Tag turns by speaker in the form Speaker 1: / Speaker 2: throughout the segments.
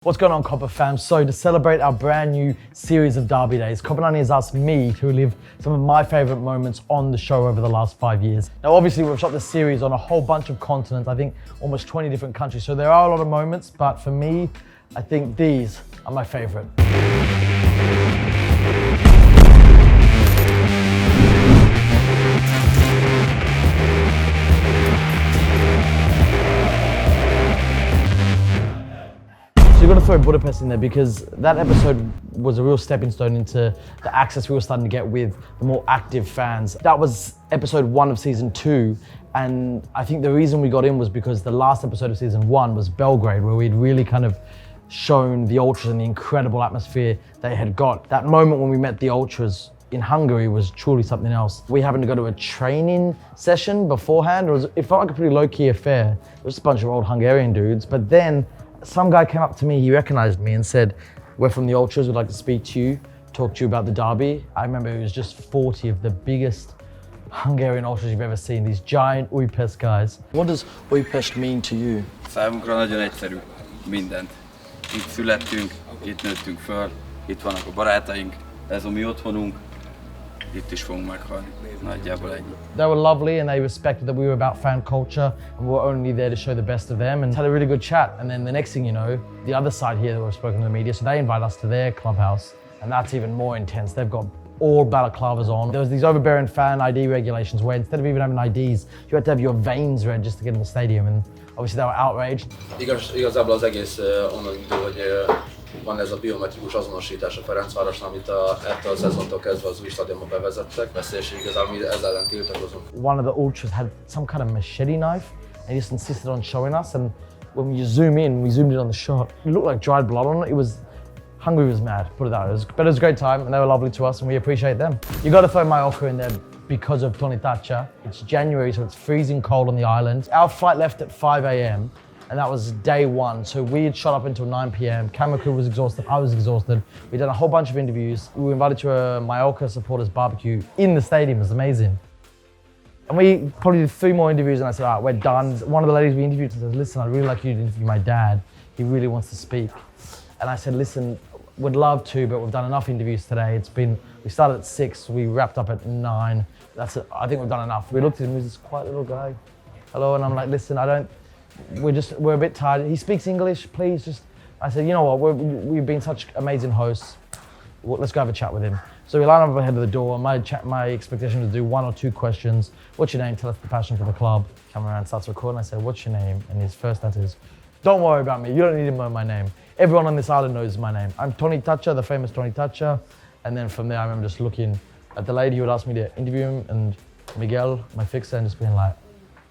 Speaker 1: What's going on, Copa fam? So to celebrate our brand new series of Derby Days, COPA90 has asked me to relive some of my favourite moments on the show over the last 5 years. Now obviously we've shot this series on a whole bunch of continents, I think almost 20 different countries, so there are a lot of moments, but for me, I think these are my favourite. So you've got to throw Budapest in there because that episode was a real stepping stone into the access we were starting to get with the more active fans. That was episode 1 of season 2, and I think the reason we got in was because the last episode of season 1 was Belgrade, where we'd really kind of shown the Ultras and the incredible atmosphere they had got. That moment when we met the Ultras in Hungary was truly something else. We happened to go to a training session beforehand. It felt like a pretty low-key affair. It was just a bunch of old Hungarian dudes, but then some guy came up to me, he recognized me and said, "We're from the Ultras, we'd like to speak to you, talk to you about the derby." I remember it was just 40 of the biggest Hungarian Ultras you've ever seen, these giant Újpest guys. What does Újpest mean to you?
Speaker 2: Számunkra nagyon egyszerű mindent. Itt születtünk, itt nőttünk föl, itt vannak a barátaink, ez a mi otthonunk, itt is fogunk meghalni. Nagyjából ennyi.
Speaker 1: They were lovely and they respected that we were about fan culture and we were only there to show the best of them, and had a really good chat. And then the next thing you know, the other side here that we've spoken to the media, so they invite us to their clubhouse, and that's even more intense. They've got all balaclavas on. There was these overbearing fan ID regulations where instead of even having IDs, you had to have your veins read just to get in the stadium, and obviously they were outraged.
Speaker 3: Igazából az egész onnan indul, hogy van ez a biometrikus azonosítás a Ferencvárosan, amit ettől a szezontól kezdve az új stadionba bevezettek. És igazából mi ezzel ellen tiltakozunk.
Speaker 1: One of the Ultras had some kind of machete knife and he just insisted on showing us, and when you zoom in, we zoomed in on the shot, it looked like dried blood on it. Hungary was mad, put it that way. But it was a great time and they were lovely to us and we appreciate them. You got to throw Mallorca in there because of Tony Thatcher. It's January, so it's freezing cold on the island. Our flight left at 5 a.m. and that was day 1. So we had shot up until 9 p.m. Camera crew was exhausted, I was exhausted. We'd done a whole bunch of interviews. We were invited to a Mallorca supporters barbecue in the stadium. It was amazing. And we probably did 3 more interviews and I said, all right, we're done. One of the ladies we interviewed said, "Listen, I'd really like you to interview my dad. He really wants to speak." And I said, "Listen, would love to, but we've done enough interviews today. We started at 6, we wrapped up at 9. That's it. I think we've done enough." We looked at him, he was this quiet little guy. "Hello," and I'm like, "Listen, we're a bit tired. He speaks English, please just," I said, "You know what, we've been such amazing hosts. Let's go have a chat with him." So we line up ahead of the door. My expectation was to do 1 or 2 questions. "What's your name? Tell us the passion for the club." Cameraman starts recording. I say, "What's your name?" And his first answer is, "Don't worry about me. You don't need to know my name. Everyone on this island knows my name. I'm Tony Thatcher, the famous Tony Thatcher." And then from there, I remember just looking at the lady who had asked me to interview him and Miguel, my fixer, and just being like,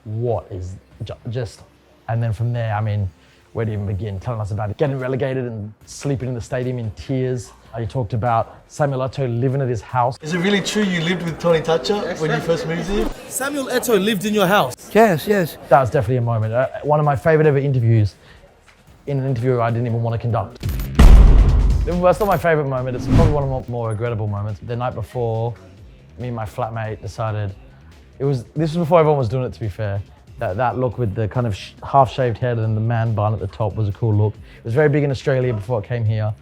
Speaker 1: what is just... And then from there, I mean, where to even begin? Telling us about getting relegated and sleeping in the stadium in tears. He talked about Samuel Eto'o living at his house.
Speaker 4: Is it really true you lived with Tony Thatcher when you first moved here?
Speaker 1: Samuel Eto'o lived in your house?
Speaker 4: Yes, yes.
Speaker 1: That was definitely a moment. One of my favorite ever interviews, in an interview I didn't even want to conduct. That's not my favorite moment. It's probably one of the more regrettable moments. The night before, me and my flatmate decided, this was before everyone was doing it, to be fair. That look with the kind of half-shaved head and the man bun at the top was a cool look. It was very big in Australia before it came here.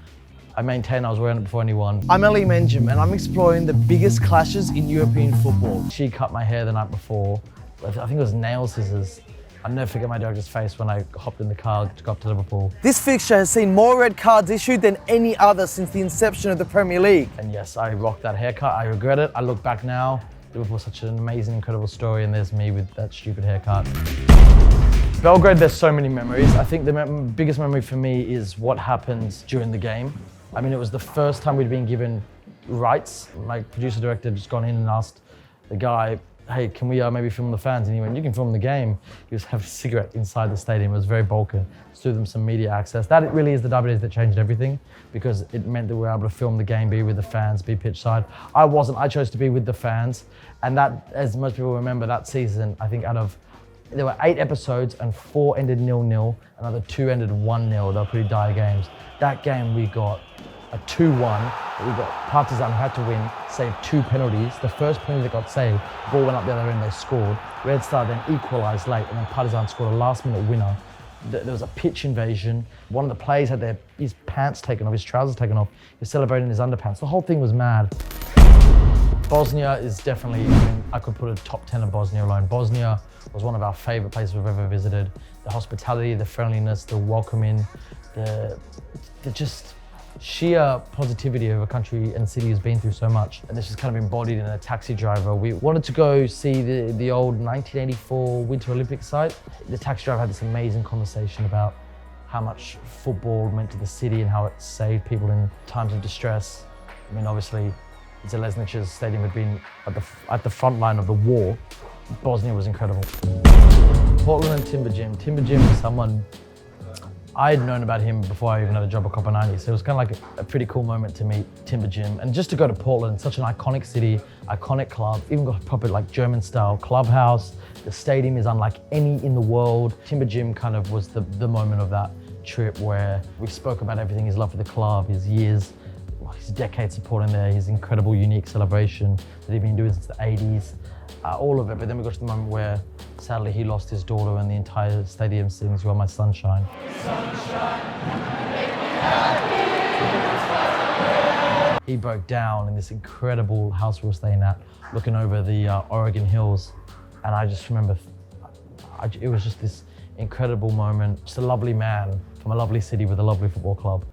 Speaker 1: I maintain I was wearing it before anyone. I'm Ellie Menjum and I'm exploring the biggest clashes in European football. She cut my hair the night before. I think it was nail scissors. I'll never forget my director's face when I hopped in the car to go up to Liverpool.
Speaker 5: This fixture has seen more red cards issued than any other since the inception of the Premier League.
Speaker 1: And yes, I rocked that haircut. I regret it. I look back now. Liverpool's such an amazing, incredible story, and there's me with that stupid haircut. Belgrade, there's so many memories. I think the biggest memory for me is what happens during the game. I mean, it was the first time we'd been given rights. My producer-director had just gone in and asked the guy, "Hey, can we maybe film the fans?" And he went, "You can film the game." He was having a cigarette inside the stadium. It was very Balkan. Let's do them some media access. That really is the derby days that changed everything, because it meant that we were able to film the game, be with the fans, be pitch side. I wasn't. I chose to be with the fans. And that, as most people remember, that season, I think there were 8 episodes and 4 ended 0-0. Another 2 ended 1-0. They were pretty dire games. That game we got a 2-1. We got Partizan, who had to win, saved 2 penalties. The first penalty that got saved, ball went up the other end, they scored. Red Star then equalised late, and then Partizan scored a last-minute winner There was a pitch invasion. One of the players had his pants taken off, his trousers taken off. He was celebrating his underpants. The whole thing was mad. Bosnia is definitely, I could put a top 10 of Bosnia alone. Bosnia was one of our favorite places we've ever visited. The hospitality, the friendliness, the welcoming, the just sheer positivity of a country and city has been through so much. And this is kind of embodied in a taxi driver. We wanted to go see the old 1984 Winter Olympic site. The taxi driver had this amazing conversation about how much football meant to the city and how it saved people in times of distress. I mean, obviously, Željeznič's stadium had been at the front line of the war. Bosnia was incredible. Portland and Timber Jim. Timber Jim is someone I had known about him before I even had a job at COPA90, so it was kind of like a pretty cool moment to meet Timber Jim. And just to go to Portland, such an iconic city, iconic club, even got a proper like German style clubhouse. The stadium is unlike any in the world. Timber Jim kind of was the moment of that trip where we spoke about everything, his love for the club, his years, his decades supporting there, his incredible, unique celebration that he'd been doing since the 80s, all of it. But then we got to the moment where, sadly, he lost his daughter and the entire stadium sings "You Are My Sunshine." He broke down in this incredible house we were staying at, looking over the Oregon hills. And I just remember, it was just this incredible moment. Just a lovely man from a lovely city with a lovely football club.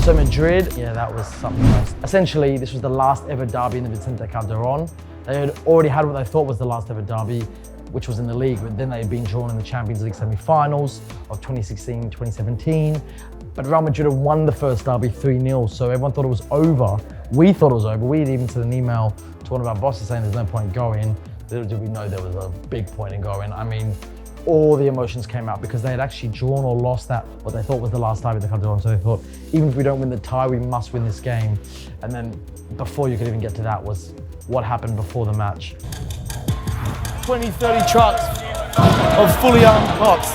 Speaker 1: So Madrid, yeah, that was something else. Essentially, this was the last ever derby in the Vicente Calderón. They had already had what they thought was the last ever derby, which was in the league, but then they had been drawn in the Champions League semi-finals of 2016, 2017. But Real Madrid had won the first derby 3-0, so everyone thought it was over. We thought it was over. We had even sent an email to one of our bosses saying there's no point going. Little did we know there was a big point in going. I mean, all the emotions came out because they had actually drawn or lost that, what they thought was the last derby at the Calderón. So they thought, even if we don't win the tie, we must win this game. And then before you could even get to that was what happened before the match.
Speaker 4: 20, 30 trucks of fully armed cops.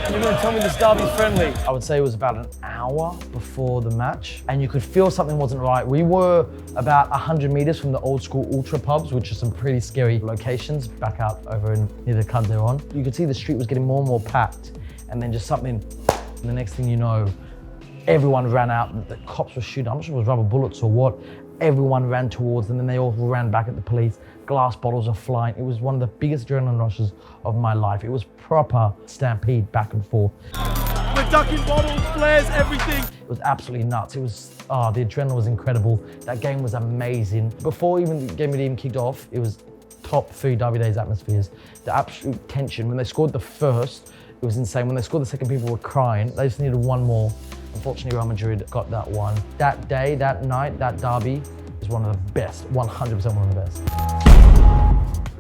Speaker 4: And you're going to tell me this derby's friendly?
Speaker 1: I would say it was about an hour before the match, and you could feel something wasn't right. We were about 100 meters from the old school ultra pubs, which are some pretty scary locations back out over near the Calderón. You could see the street was getting more and more packed, and then just something, and the next thing you know, everyone ran out. The cops were shooting. I'm not sure if it was rubber bullets or what. Everyone ran towards them, and then they all ran back at the police. Glass bottles are flying. It was one of the biggest adrenaline rushes of my life. It was proper stampede back and forth.
Speaker 4: We're ducking bottles, flares, everything.
Speaker 1: It was absolutely nuts. It was, the adrenaline was incredible. That game was amazing. Before even the game had even kicked off, it was top 3 Derby Days atmospheres. The absolute tension. When they scored the first, it was insane. When they scored the second, people were crying. They just needed one more. Unfortunately, Real Madrid got that one. That day, that night, that derby is one of the best, 100% one of the best.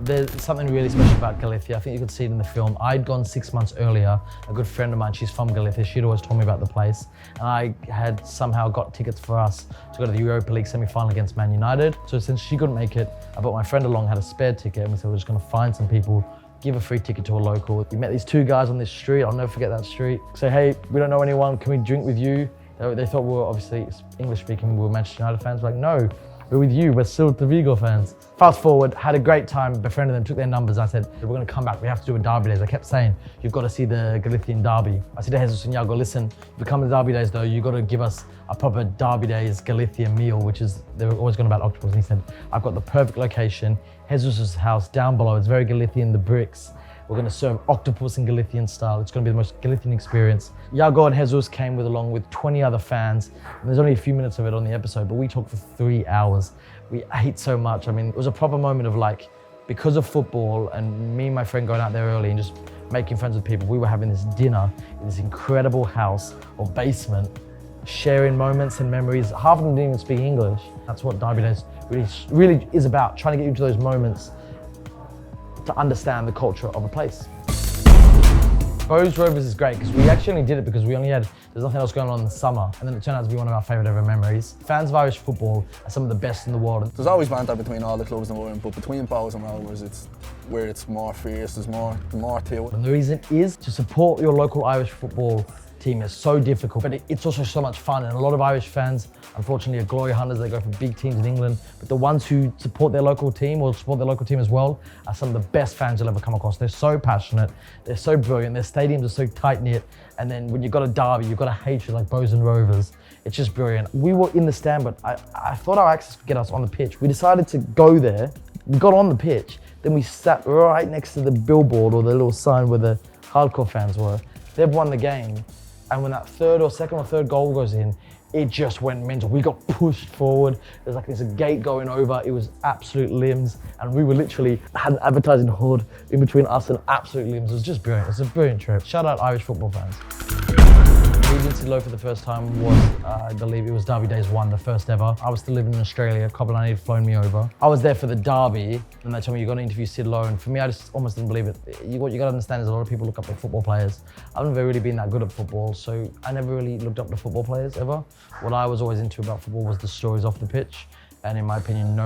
Speaker 1: There's something really special about Galicia. I think you could see it in the film. I'd gone 6 months earlier. A good friend of mine, she's from Galicia. She'd always told me about the place. And I had somehow got tickets for us to go to the Europa League semi-final against Man United. So since she couldn't make it, I brought my friend along, had a spare ticket, and we said we're just gonna find some people, give a free ticket to a local. We met these 2 guys on this street. I'll never forget that street. Say, hey, we don't know anyone. Can we drink with you? They thought we were obviously English speaking. We were Manchester United fans. We're like, no, we're with you. We're Celta Vigo fans. Fast forward, had a great time. Befriended them, took their numbers. I said, we're going to come back. We have to do a derby days. I kept saying, you've got to see the Galician derby. I said to Jesus and Iago, listen, if we come to derby days though, you've got to give us a proper derby days Galician meal, which is, they were always going about octopus. And he said, I've got the perfect location. Jesus' house down below. It's very Galician, the bricks. We're going to serve octopus in Galician style. It's going to be the most Galician experience. Iago and Jesus came along with 20 other fans. And there's only a few minutes of it on the episode, but we talked for 3 hours. We ate so much. I mean, it was a proper moment of like, because of football and me and my friend going out there early and just making friends with people, we were having this dinner in this incredible house or basement, sharing moments and memories. Half of them didn't even speak English. That's what Derby Days really is about, trying to get you into those moments to understand the culture of a place. Bose Rovers is great because we actually only did it because there's nothing else going on in the summer, and then it turned out to be one of our favourite ever memories. Fans of Irish football are some of the best in the world.
Speaker 6: There's always banter between all the clubs in the world, but between Bose and Rovers, it's more fierce, there's more to it.
Speaker 1: And the reason is to support your local Irish football team is so difficult, but it's also so much fun. And a lot of Irish fans, unfortunately, are glory hunters. They go for big teams in England, but the ones who support their local team or support their local team as well are some of the best fans you'll ever come across. They're so passionate, they're so brilliant, their stadiums are so tight-knit, and then when you've got a derby, you've got a hatred like Bows and Rovers. It's just brilliant. We were in the stand, but I thought our access could get us on the pitch. We decided to go there, we got on the pitch, then we sat right next to the billboard or the little sign where the hardcore fans were. They've won the game, and when that second or third goal goes in, it just went mental. We got pushed forward. There's like this gate going over. It was absolute limbs, and we were literally had an advertising hood in between us and absolute limbs. It was just brilliant. It was a brilliant trip. Shout out Irish football fans. Meeting Sid Lowe for the first time was, I believe it was Derby Days 1, the first ever. I was still living in Australia. COPA90 had flown me over. I was there for the derby, and they told me you're going to interview Sid Lowe, and for me, I just almost didn't believe it. What you got to understand is a lot of people look up to football players. I've never really been that good at football, so I never really looked up to football players ever. What I was always into about football was the stories off the pitch, and in my opinion,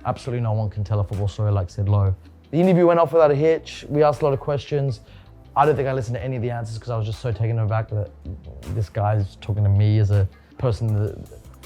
Speaker 1: absolutely no one can tell a football story like Sid Lowe. The interview went off without a hitch. We asked a lot of questions. I don't think I listened to any of the answers because I was just so taken aback that this guy's talking to me as a person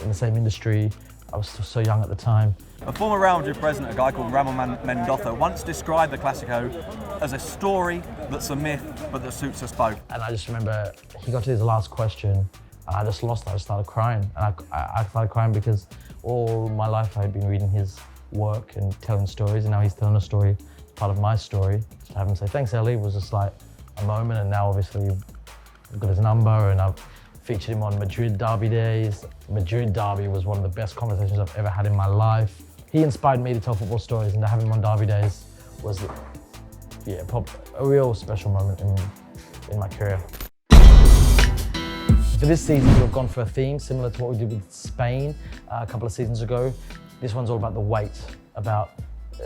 Speaker 1: in the same industry. I was still so young at the time.
Speaker 7: A former Real Madrid president, a guy called Ramon Mendoza, once described the Clásico as a story that's a myth, but that suits us both.
Speaker 1: And I just remember he got to his last question, and I just lost it. I just started crying. And I started crying because all my life I had been reading his work and telling stories, and now he's telling a story, part of my story. To have him say, "Thanks, Ellie," was just like a moment, and now obviously I've got his number and I've featured him on Madrid Derby Days. Madrid Derby was one of the best conversations I've ever had in my life. He inspired me to tell football stories, and to have him on Derby Days was, yeah, a real special moment in my career. For this season, we've gone for a theme similar to what we did with Spain a couple of seasons ago. This one's all about the wait, about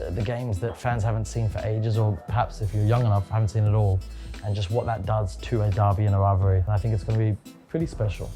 Speaker 1: the games that fans haven't seen for ages, or perhaps if you're young enough, haven't seen at all, and just what that does to a derby and a rivalry. And I think it's going to be pretty special.